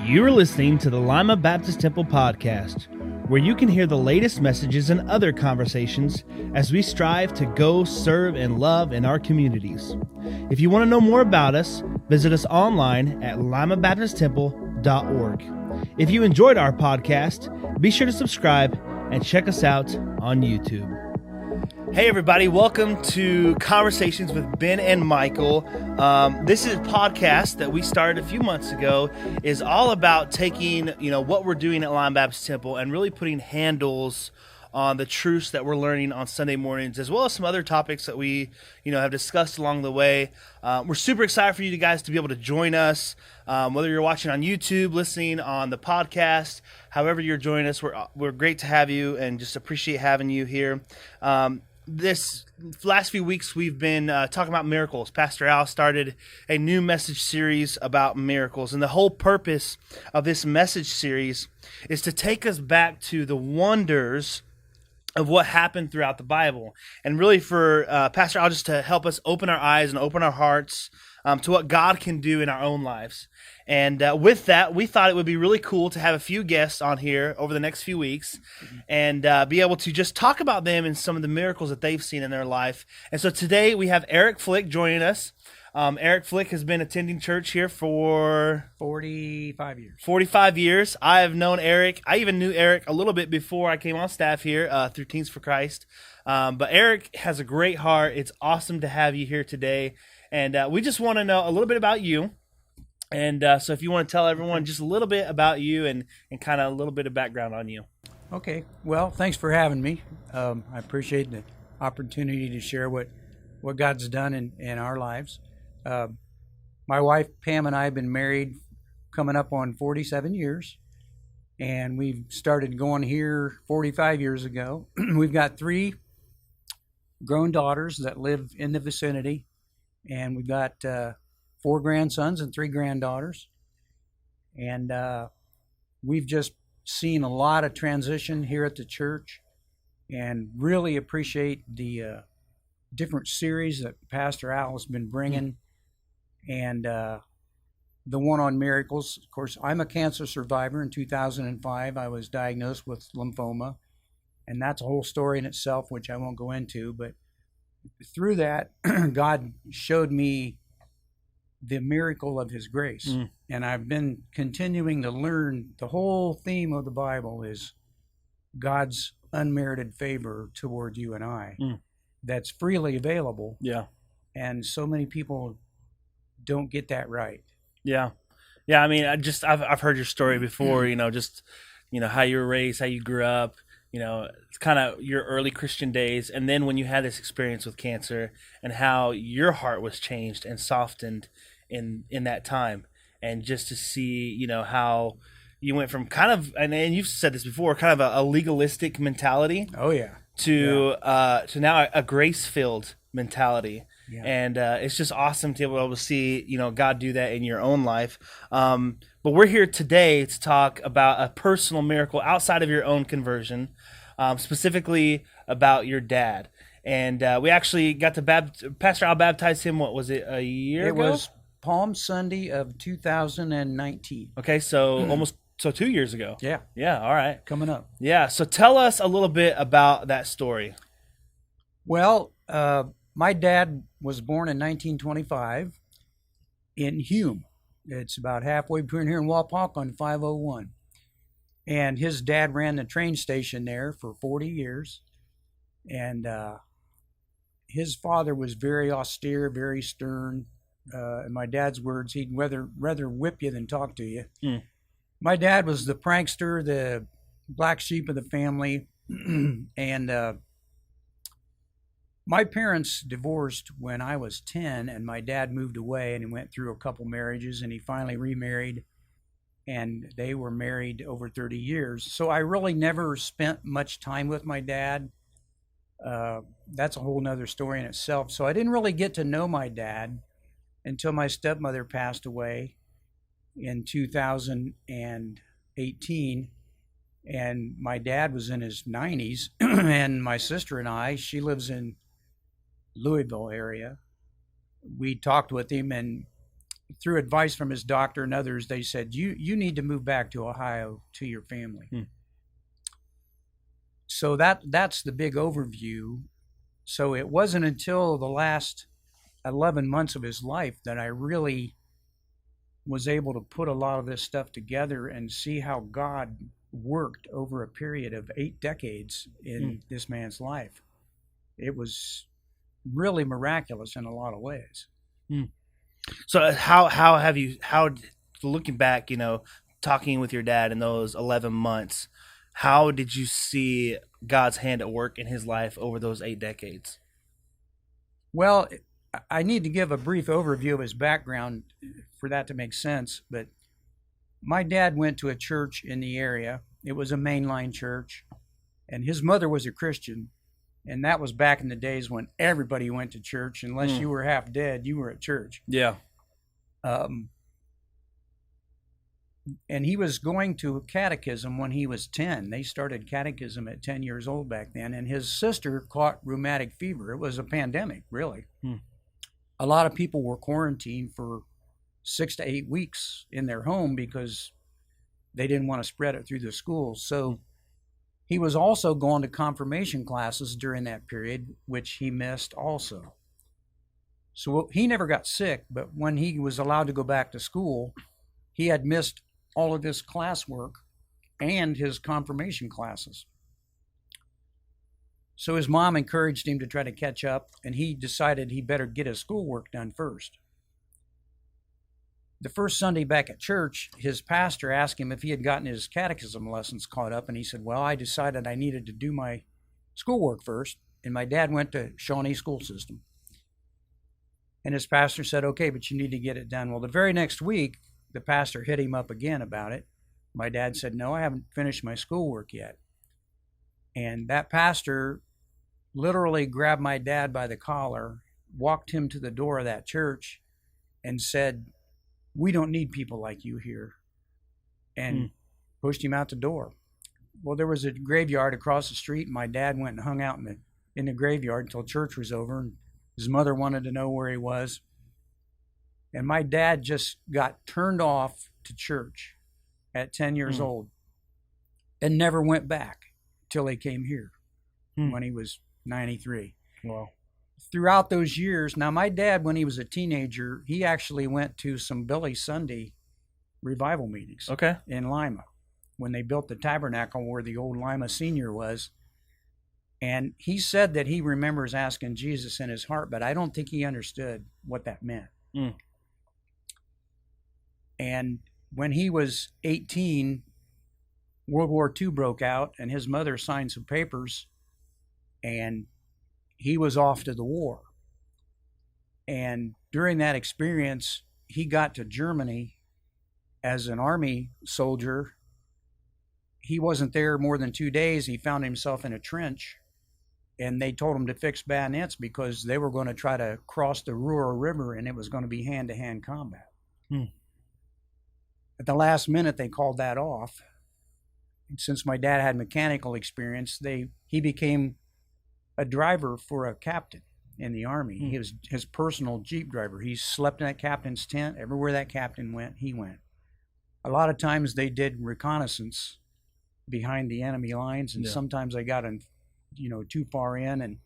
You are listening to the Lima Baptist Temple podcast, where you can hear the latest messages and other conversations as we strive to go, serve, and love in our communities. If you want to know more about us, visit us online at limabaptisttemple.org. If you enjoyed our podcast, be sure to subscribe and check us out on YouTube. Hey everybody, welcome to Conversations with Ben and Michael. This is a podcast that we started a few months ago, is all about taking, what we're doing at Lima Baptist Temple and really putting handles on the truths that we're learning on Sunday mornings, as well as some other topics that we, have discussed along the way. We're super excited for you guys to be able to join us, whether you're watching on YouTube, listening on the podcast, however you're joining us. We're great to have you and just appreciate having you here. This last few weeks, we've been talking about miracles. Pastor Al started a new message series about miracles, and the whole purpose of this message series is to take us back to the wonders of what happened throughout the Bible, and really for Pastor Al just to help us open our eyes and open our hearts to what God can do in our own lives. And with that, we thought it would be really cool to have a few guests on here over the next few weeks and be able to just talk about them and some of the miracles that they've seen in their life. And so today we have Eric Flick joining us. Eric Flick has been attending church here for 45 years. 45 years. I have known Eric. I even knew Eric a little bit before I came on staff here through Teens for Christ. But Eric has a great heart. It's awesome to have you here today. And we just want to know a little bit about you. And so if you want to tell everyone just a little bit about you and kind of a little bit of background on you. Okay. Well, thanks for having me. I appreciate the opportunity to share what God's done in our lives. My wife, Pam, and I have been married coming up on 47 years. And we've started going here 45 years ago. We've got 3 grown daughters that live in the vicinity. And we've got 4 grandsons and 3 granddaughters. And we've just seen a lot of transition here at the church and really appreciate the different series that Pastor Al has been bringing. And the one on miracles. Of course, I'm a cancer survivor. In 2005, I was diagnosed with lymphoma. And that's a whole story in itself, which I won't go into. But through that, God showed me the miracle of His grace. And I've been continuing to learn. The whole theme of the Bible is God's unmerited favor toward you and I that's freely available. Yeah. And so many people don't get that right. Yeah. Yeah. I mean, I've heard your story before, how you were raised, how you grew up, it's kind of your early Christian days. And then when you had this experience with cancer and how your heart was changed and softened in that time. And just to see, how you went from kind of, and you've said this before, kind of a legalistic mentality. Oh yeah. To now a grace-filled mentality. Yeah. And it's just awesome to be able to see, God do that in your own life. But we're here today to talk about a personal miracle outside of your own conversion, specifically about your dad. And we actually got to Pastor Al baptized him, what was it, a year ago? It was Palm Sunday of 2019. Okay, so 2 years ago. Yeah. Yeah, all right. Coming up. Yeah, so tell us a little bit about that story. Well, my dad was born in 1925 in Hume. It's about halfway between here and Wapak on 501. And his dad ran the train station there for 40 years. And his father was very austere, very stern. In my dad's words, he'd rather whip you than talk to you. My dad was the prankster, the black sheep of the family. And my parents divorced when I was 10, and my dad moved away, and he went through a couple marriages, and he finally remarried, and they were married over 30 years. So I really never spent much time with my dad. That's a whole nother story in itself. So I didn't really get to know my dad until my stepmother passed away in 2018. And my dad was in his 90s, and my sister and I, she lives in Louisville area. We talked with him, and through advice from his doctor and others, they said, you need to move back to Ohio to your family. So that's the big overview. So it wasn't until the last 11 months of his life that I really was able to put a lot of this stuff together and see how God worked over a period of 8 decades in this man's life. It was really miraculous in a lot of ways. So how looking back, talking with your dad in those 11 months, how did you see God's hand at work in his life over those 8 decades? Well, I need to give a brief overview of his background for that to make sense. But my dad went to a church in the area. It was a mainline church, and his mother was a Christian. And that was back in the days when everybody went to church. Unless you were half dead, you were at church. Yeah. And he was going to catechism when he was 10. They started catechism at 10 years old back then. And his sister caught rheumatic fever. It was a pandemic, really. A lot of people were quarantined for 6 to 8 weeks in their home because they didn't want to spread it through the schools. So he was also going to confirmation classes during that period, which he missed also. So he never got sick, but when he was allowed to go back to school, he had missed all of his classwork and his confirmation classes. So his mom encouraged him to try to catch up, and he decided he better get his schoolwork done first. The first Sunday back at church, his pastor asked him if he had gotten his catechism lessons caught up, and he said, well, I decided I needed to do my schoolwork first, and my dad went to Shawnee School System. And his pastor said, okay, but you need to get it done. Well, the very next week, the pastor hit him up again about it. My dad said, no, I haven't finished my schoolwork yet. And that pastor literally grabbed my dad by the collar, walked him to the door of that church, and said, we don't need people like you here, and pushed him out the door. Well, there was a graveyard across the street, and my dad went and hung out in the graveyard until church was over, and his mother wanted to know where he was. And my dad just got turned off to church at 10 years old and never went back till he came here when he was 93. Wow. Throughout those years, now my dad, when he was a teenager, he actually went to some Billy Sunday revival meetings in Lima when they built the tabernacle where the old Lima Senior was. And he said that he remembers asking Jesus in his heart, but I don't think he understood what that meant. And when he was 18, World War II broke out, and his mother signed some papers, and he was off to the war. And during that experience, he got to Germany as an army soldier. He wasn't there more than 2 days. He found himself in a trench, and they told him to fix bayonets because they were going to try to cross the Ruhr River, and it was going to be hand-to-hand combat. At the last minute, they called that off. And since my dad had mechanical experience, he became a driver for a captain in the Army. He was his personal Jeep driver. He slept in that captain's tent. Everywhere that captain went, he went. A lot of times they did reconnaissance behind the enemy lines, and sometimes they got too far in, and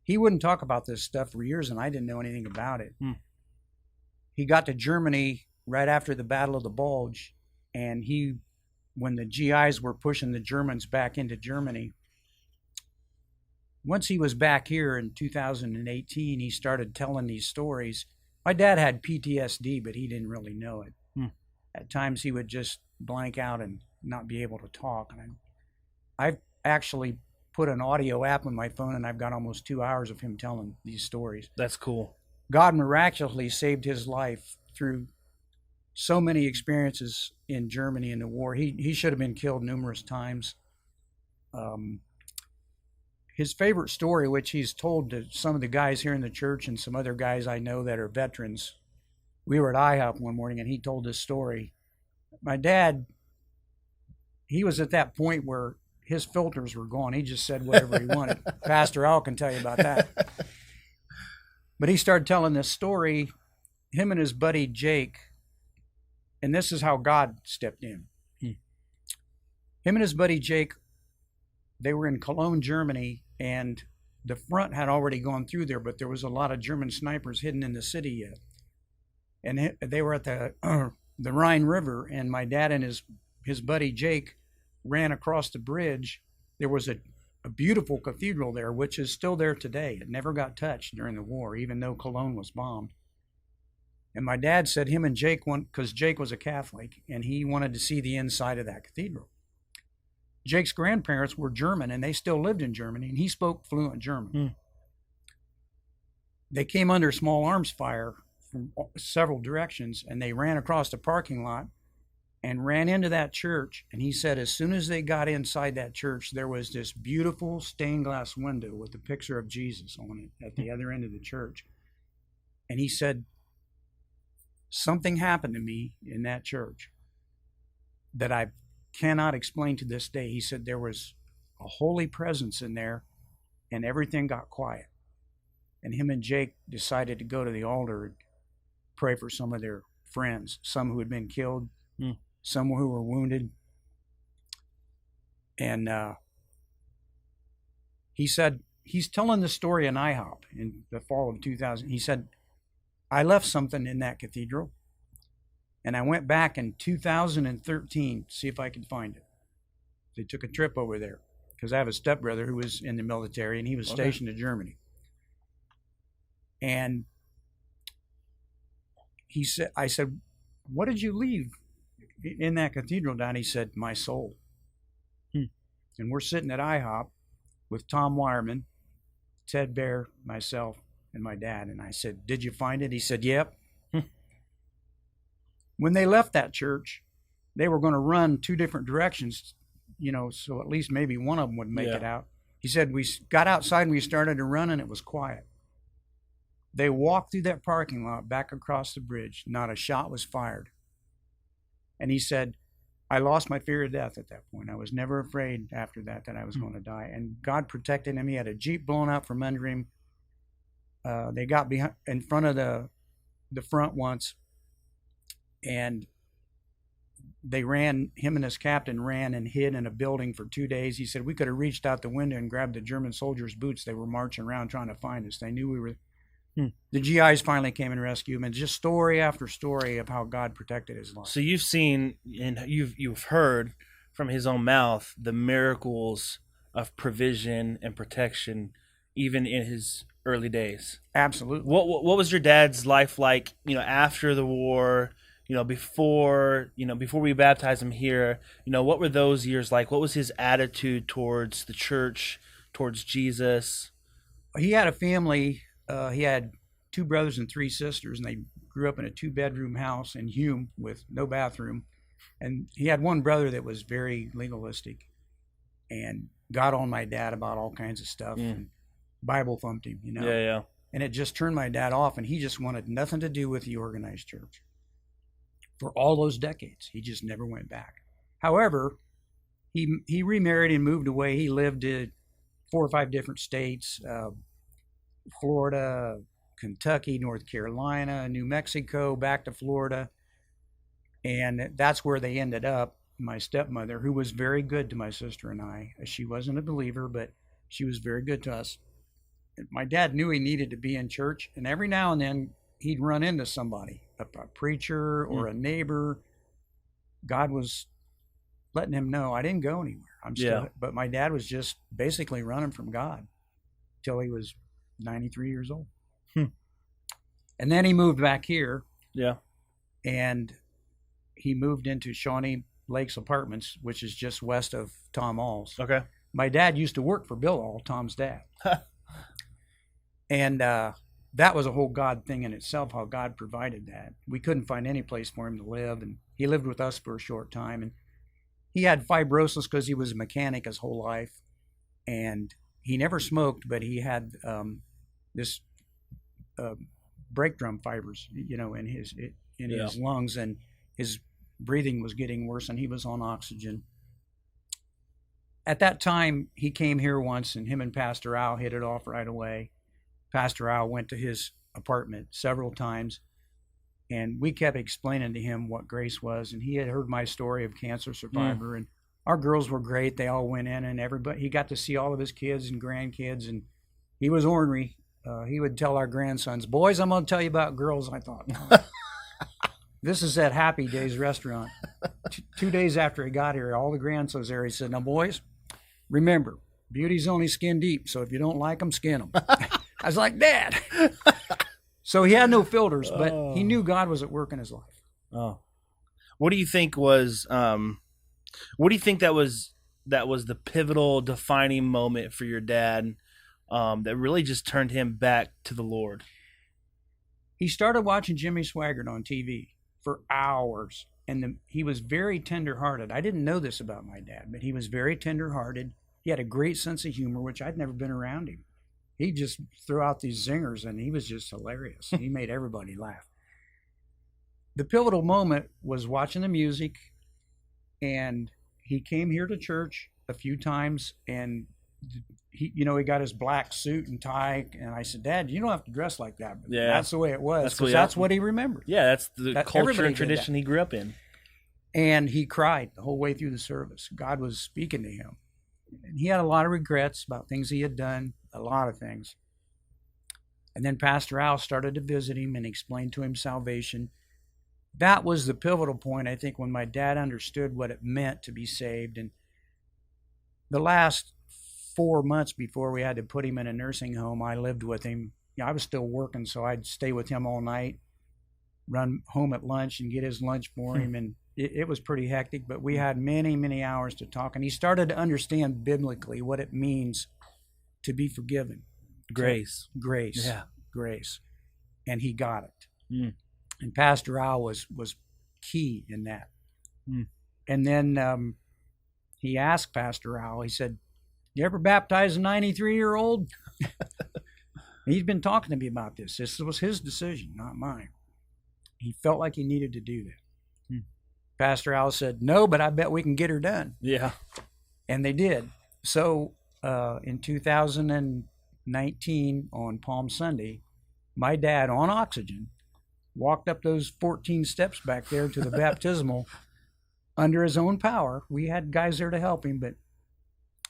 he wouldn't talk about this stuff for years, and I didn't know anything about it. He got to Germany right after the Battle of the Bulge, and when the GIs were pushing the Germans back into Germany, once he was back here in 2018, he started telling these stories. My dad had PTSD, but he didn't really know it. At times he would just blank out and not be able to talk. And I've actually put an audio app on my phone, and I've got almost 2 hours of him telling these stories. That's cool. God miraculously saved his life through so many experiences in Germany in the war. He should have been killed numerous times. His favorite story, which he's told to some of the guys here in the church and some other guys I know that are veterans. We were at IHOP one morning, and he told this story. My dad, he was at that point where his filters were gone. He just said whatever he wanted. Pastor Al can tell you about that. But he started telling this story. Him and his buddy Jake And this is how God stepped in. Hmm. Him and his buddy Jake, they were in Cologne, Germany, and the front had already gone through there, but there was a lot of German snipers hidden in the city yet. And they were at the Rhine River, and my dad and his buddy Jake ran across the bridge. There was a beautiful cathedral there, which is still there today. It never got touched during the war, even though Cologne was bombed. And my dad said him and Jake went, because Jake was a Catholic, and he wanted to see the inside of that cathedral. Jake's grandparents were German, and they still lived in Germany, and he spoke fluent German. Hmm. They came under small arms fire from several directions, and they ran across the parking lot and ran into that church. And he said as soon as they got inside that church, there was this beautiful stained glass window with a picture of Jesus on it at the other end of the church. And he said, something happened to me in that church that I cannot explain to this day. He said there was a holy presence in there, and everything got quiet. And him and Jake decided to go to the altar and pray for some of their friends, some who had been killed, some who were wounded. And he said, he's telling the story in IHOP in the fall of 2000. He said, I left something in that cathedral, and I went back in 2013 to see if I could find it. They took a trip over there because I have a stepbrother who was in the military, and he was stationed in Germany. And he said, I said, what did you leave in that cathedral, Don? He said, my soul. And we're sitting at IHOP with Tom Wireman, Ted Bear, myself, and my dad. And I said, did you find it? He said, yep. When they left that church, they were going to run two different directions, so at least maybe one of them would make it out. He said, we got outside and we started to run, and it was quiet. They walked through that parking lot back across the bridge. Not a shot was fired. And he said, I lost my fear of death at that point. I was never afraid after that I was going to die. And God protected him. He had a Jeep blown out from under him. They got in front of the front once, and they ran, him and his captain ran and hid in a building for 2 days. He said we could have reached out the window and grabbed the German soldiers' boots. They were marching around trying to find us. They knew we were. The GIs finally came and rescued him, and just story after story of how God protected his life. So you've seen and you've heard from his own mouth the miracles of provision and protection, even in his early days. Absolutely. What was your dad's life like? After the war. Before we baptized him here. What were those years like? What was his attitude towards the church, towards Jesus? He had a family. He had 2 brothers and 3 sisters, and they grew up in a 2-bedroom house in Hume with no bathroom. And he had one brother that was very legalistic and got on my dad about all kinds of stuff and Bible thumped him, Yeah. And it just turned my dad off, and he just wanted nothing to do with the organized church. For all those decades, he just never went back. However, he remarried and moved away. He lived in 4 or 5 different states, Florida, Kentucky, North Carolina, New Mexico, back to Florida. And that's where they ended up. My stepmother, who was very good to my sister and I. She wasn't a believer, but she was very good to us. And my dad knew he needed to be in church, and every now and then he'd run into somebody, a preacher or a neighbor. God was letting him know, I didn't go anywhere. I'm still, but my dad was just basically running from God till he was 93 years old. And then he moved back here. Yeah. And he moved into Shawnee Lakes Apartments, which is just west of Tom All's. Okay. My dad used to work for Bill All, Tom's dad. And that was a whole God thing in itself, how God provided that. We couldn't find any place for him to live, and he lived with us for a short time. And he had fibrosis because he was a mechanic his whole life, and he never smoked, but he had this brake drum fibers, in his lungs, and his breathing was getting worse, and he was on oxygen. At that time, he came here once, and him and Pastor Al hit it off right away. Pastor Al went to his apartment several times, And we kept explaining to him what grace was, and he had heard my story of cancer survivor, and our girls were great. They all went in, and everybody, he got to see all of his kids and grandkids, and he was ornery. He would tell our grandsons, boys, I'm going to tell you about girls. I thought, oh, this is at Happy Days restaurant. 2 days after he got here, all the grandsons there, he said, now, boys, remember, beauty's only skin deep, so if you don't like them, skin them. I was like, Dad. So he had no filters, but he knew God was at work in his life. Oh, what do you think was? What do you think that was the pivotal, defining moment for your dad that really just turned him back to the Lord? He started watching Jimmy Swaggart on TV for hours, and he was very tender-hearted. I didn't know this about my dad, but he was very tender-hearted. He had a great sense of humor, which I'd never been around him. He just threw out these zingers, and he was just hilarious. He made everybody laugh. The pivotal moment was watching the music, and he came here to church a few times, and he got his black suit and tie, and I said, Dad, you don't have to dress like that. But that's the way it was, because that's what he remembered. Yeah, that's the culture and tradition he grew up in. And he cried the whole way through the service. God was speaking to him. And he had a lot of regrets about things he had done, a lot of things. And then Pastor Al started to visit him and explain to him salvation. That was the pivotal point, I think, when my dad understood what it meant to be saved. And the last 4 months before we had to put him in a nursing home, I lived with him. I was still working, so I'd stay with him all night, run home at lunch and get his lunch for him. And it was pretty hectic, but we had many, many hours to talk. And he started to understand biblically what it means to be forgiven. Grace. Grace. Yeah. Grace. And he got it. And Pastor Al was key in that. And then he asked Pastor Al, he said, you ever baptize a 93-year-old? He's been talking to me about this. This was his decision, not mine. He felt like he needed to do that. Pastor Al said, no, but I bet we can get her done. Yeah. And they did. So in 2019 on Palm Sunday, my dad on oxygen walked up those 14 steps back there to the baptismal under his own power. We had guys there to help him, but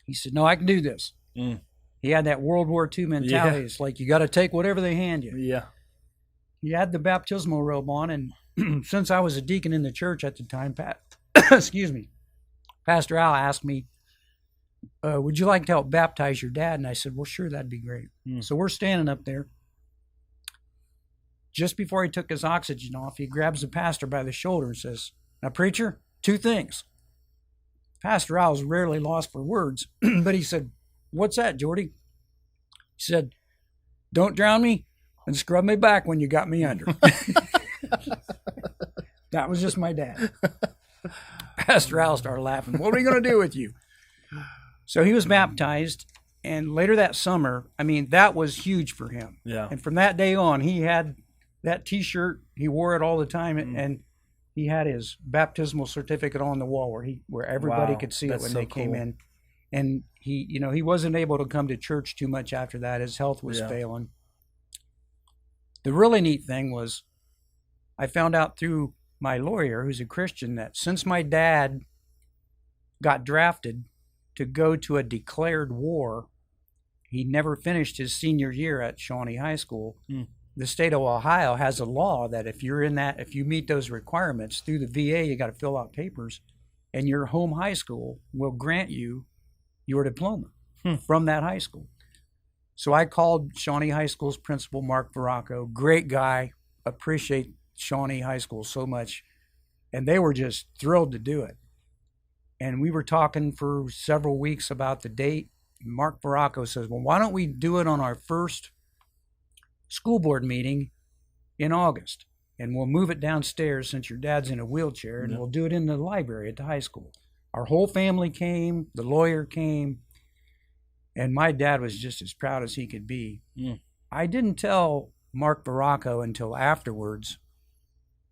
he said, no, I can do this. He had that World War II mentality. Yeah. It's like you got to take whatever they hand you. Yeah. He had the baptismal robe on, and since I was a deacon in the church at the time, excuse me, Pastor Al asked me, would you like to help baptize your dad? And I said, well, sure, that'd be great. So we're standing up there. Just before he took his oxygen off, he grabs the pastor by the shoulder and says, now, preacher, 2 things. Pastor Al was rarely lost for words, but he said, what's that, Jordy? He said, don't drown me and scrub me back when you got me under. That was just my dad. Pastor Al started laughing. What are we going to do with you? So he was baptized, and later that summer, that was huge for him. Yeah. And from that day on, he had that T-shirt. He wore it all the time, and he had his baptismal certificate on the wall where everybody could see it when they came in. And he wasn't able to come to church too much after that. His health was failing. The really neat thing was I found out through my lawyer, who's a Christian, that since my dad got drafted to go to a declared war, he never finished his senior year at Shawnee High School. The state of Ohio has a law that if you meet those requirements through the VA, you got to fill out papers, and your home high school will grant you your diploma from that high school. So I called Shawnee High School's principal, Mark Veracco, great guy, appreciate Shawnee High School so much, and they were just thrilled to do it. And we were talking for several weeks about the date. Mark Veracco says, well, why don't we do it on our first school board meeting in August? And we'll move it downstairs since your dad's in a wheelchair, and we'll do it in the library at the high school. Our whole family came, the lawyer came, and my dad was just as proud as he could be. I didn't tell Mark Veracco until afterwards.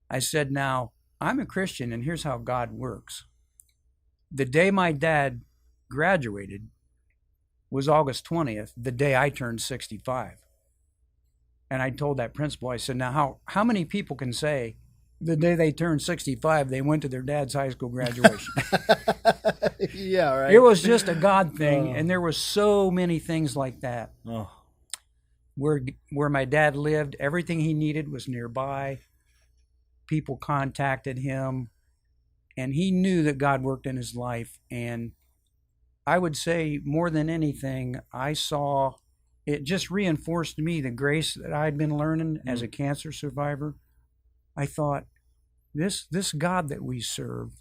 I said, now, I'm a Christian, and here's how God works. The day my dad graduated was August 20th, the day I turned 65. And I told that principal, I said, now how many people can say the day they turned 65, they went to their dad's high school graduation? Yeah, right. It was just a God thing. And there were so many things like that. Oh. Where my dad lived, everything he needed was nearby. People contacted him, and he knew that God worked in his life. And I would say more than anything, I saw it just reinforced me the grace that I'd been learning as a cancer survivor. I thought, this God that we serve,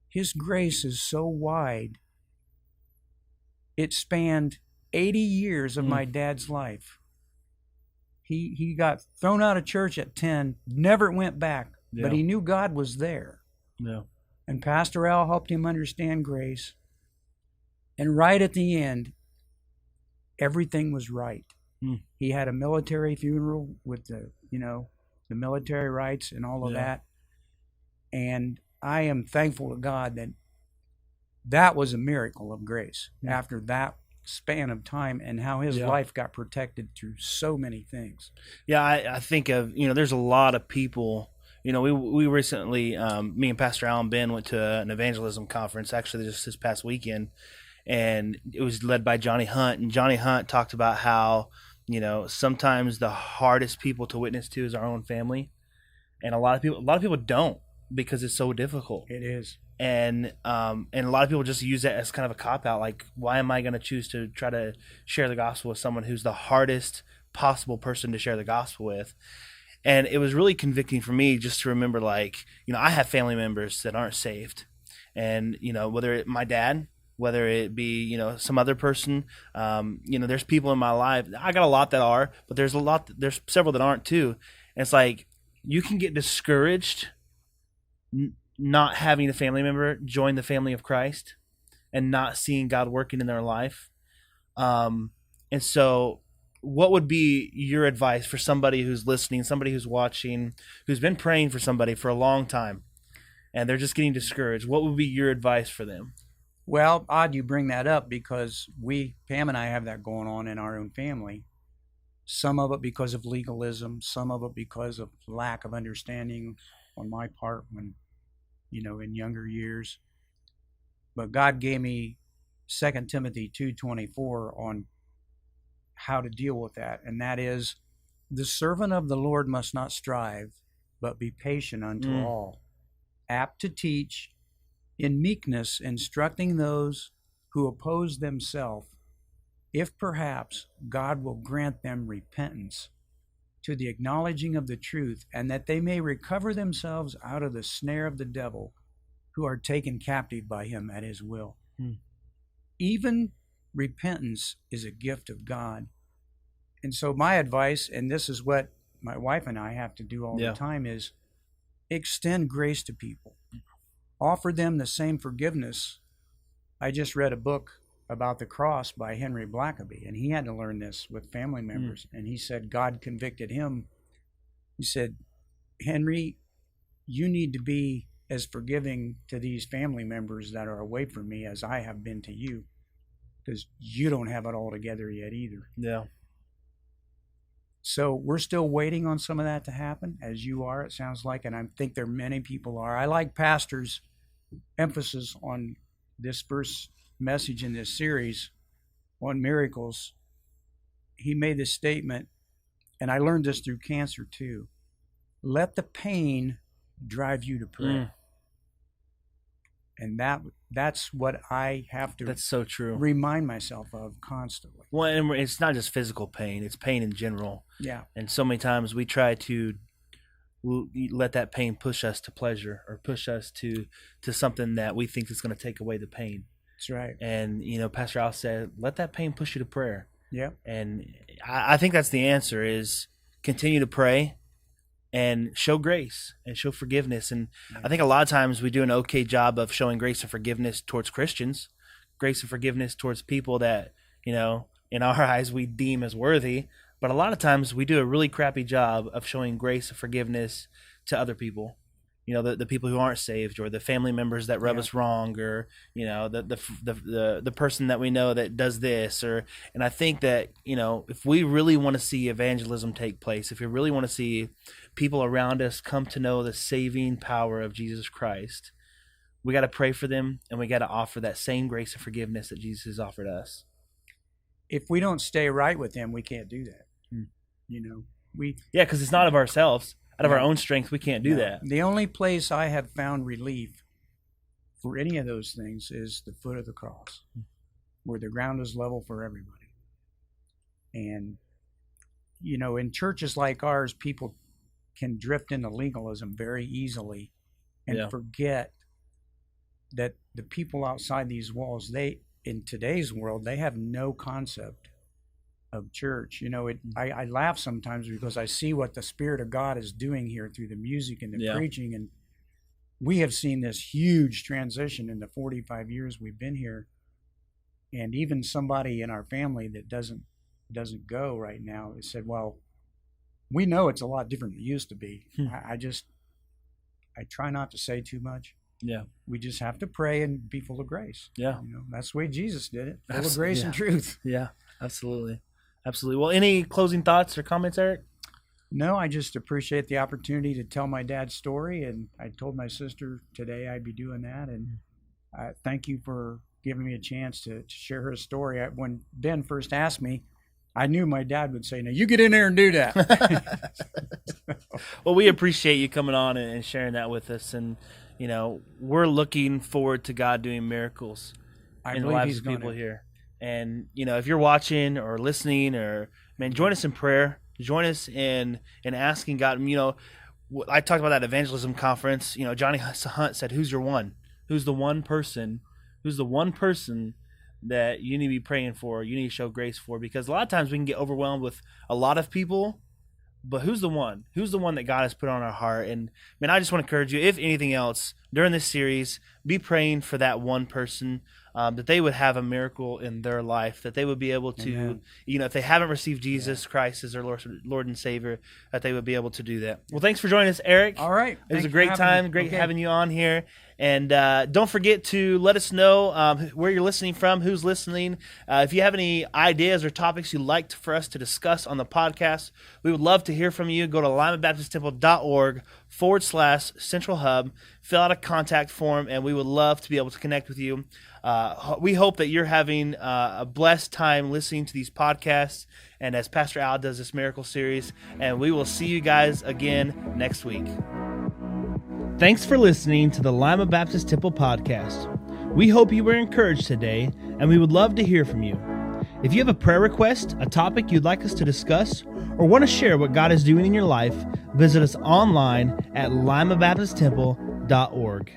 his grace is so wide. It spanned 80 years of my dad's life. He got thrown out of church at 10, never went back, but he knew God was there. Yeah. And Pastor Al helped him understand grace. And right at the end, everything was right. He had a military funeral with the military rites and all of that. And I am thankful to God that was a miracle of grace after that span of time, and how his life got protected through so many things. Yeah, I think of, there's a lot of people. We recently, me and Pastor Alan Ben went to an evangelism conference, actually just this past weekend, and it was led by Johnny Hunt. And Johnny Hunt talked about how, sometimes the hardest people to witness to is our own family. And a lot of people don't, because it's so difficult. It is. And a lot of people just use that as kind of a cop-out. Like, why am I going to choose to try to share the gospel with someone who's the hardest possible person to share the gospel with? And it was really convicting for me just to remember, like, I have family members that aren't saved. And, whether it's my dad, whether it be, some other person, there's people in my life. I got a lot that are, but there's several that aren't too. And it's like, you can get discouraged not having a family member join the family of Christ and not seeing God working in their life. And so what would be your advice for somebody who's listening, somebody who's watching, who's been praying for somebody for a long time, and they're just getting discouraged? What would be your advice for them? Well, odd you bring that up, because Pam and I have that going on in our own family. Some of it because of legalism, some of it because of lack of understanding on my part when, in younger years. But God gave me 2 Timothy 2:24 on how to deal with that. And that is, the servant of the Lord must not strive, but be patient unto all, apt to teach, in meekness instructing those who oppose themselves, if perhaps God will grant them repentance to the acknowledging of the truth, and that they may recover themselves out of the snare of the devil, who are taken captive by him at his will. Even repentance is a gift of God. And so my advice, and this is what my wife and I have to do all the time, is extend grace to people. Offer them the same forgiveness. I just read a book about the cross by Henry Blackaby, and he had to learn this with family members. And he said God convicted him. He said, Henry, you need to be as forgiving to these family members that are away from me as I have been to you, because you don't have it all together yet either. Yeah. So we're still waiting on some of that to happen, as you are, it sounds like, and I think there many people are. I like Pastor's emphasis on this first message in this series on miracles. He made this statement, and I learned this through cancer too: let the pain drive you to pray. And that's what I have to That's so true. Remind myself of constantly. Well, and it's not just physical pain, it's pain in general. Yeah. And so many times we try to let that pain push us to pleasure, or push us to something that we think is going to take away the pain. That's right. And, Pastor Al said, let that pain push you to prayer. Yeah. And I think that's the answer, is continue to pray and show grace and show forgiveness. And I think a lot of times we do an okay job of showing grace and forgiveness towards Christians, grace and forgiveness towards people that, in our eyes we deem as worthy. But a lot of times we do a really crappy job of showing grace and forgiveness to other people. the people who aren't saved, or the family members that rub us wrong, or the person that we know that does this, and I think that if we really want to see evangelism take place, if we really want to see people around us come to know the saving power of Jesus Christ, we got to pray for them, and we got to offer that same grace of forgiveness that Jesus has offered us. If we don't stay right with Him, we can't do that. Because it's not of ourselves. Out of our own strength, we can't do that. The only place I have found relief for any of those things is the foot of the cross, where the ground is level for everybody. And, in churches like ours, people can drift into legalism very easily and forget that the people outside these walls, in today's world, they have no concept of church. I laugh sometimes because I see what the Spirit of God is doing here through the music and the preaching, and we have seen this huge transition in the 45 years we've been here. And even somebody in our family that doesn't go right now has said, well, we know it's a lot different than it used to be. I try not to say too much. Yeah. We just have to pray and be full of grace. Yeah. That's the way Jesus did it. Full of grace and truth. Yeah, absolutely. Absolutely. Well, any closing thoughts or comments, Eric? No, I just appreciate the opportunity to tell my dad's story, and I told my sister today I'd be doing that, and I thank you for giving me a chance to share her story. When Ben first asked me, I knew my dad would say, "No, you get in there and do that." Well, we appreciate you coming on and sharing that with us, and we're looking forward to God doing miracles in the lives of people here. And, if you're watching or listening, join us in prayer. Join us in asking God. I talked about that evangelism conference. Johnny Hunt said, who's your one? Who's the one person that you need to be praying for, you need to show grace for? Because a lot of times we can get overwhelmed with a lot of people, but who's the one? Who's the one that God has put on our heart? And, I just want to encourage you, if anything else, during this series, be praying for that one person, that they would have a miracle in their life, that they would be able to, Amen. If they haven't received Jesus Christ as their Lord and Savior, that they would be able to do that. Well, thanks for joining us, Eric. All right. It was a great time. Great having you on here. And don't forget to let us know where you're listening from, who's listening. If you have any ideas or topics you'd like for us to discuss on the podcast, we would love to hear from you. Go to limabaptisttemple.org/Central Hub, fill out a contact form, and we would love to be able to connect with you. We hope that you're having a blessed time listening to these podcasts, and as Pastor Al does this miracle series, and we will see you guys again next week. Thanks for listening to the Lima Baptist Temple podcast. We hope you were encouraged today, and we would love to hear from you. If you have a prayer request, a topic you'd like us to discuss, or want to share what God is doing in your life, visit us online at limabaptisttemple.org.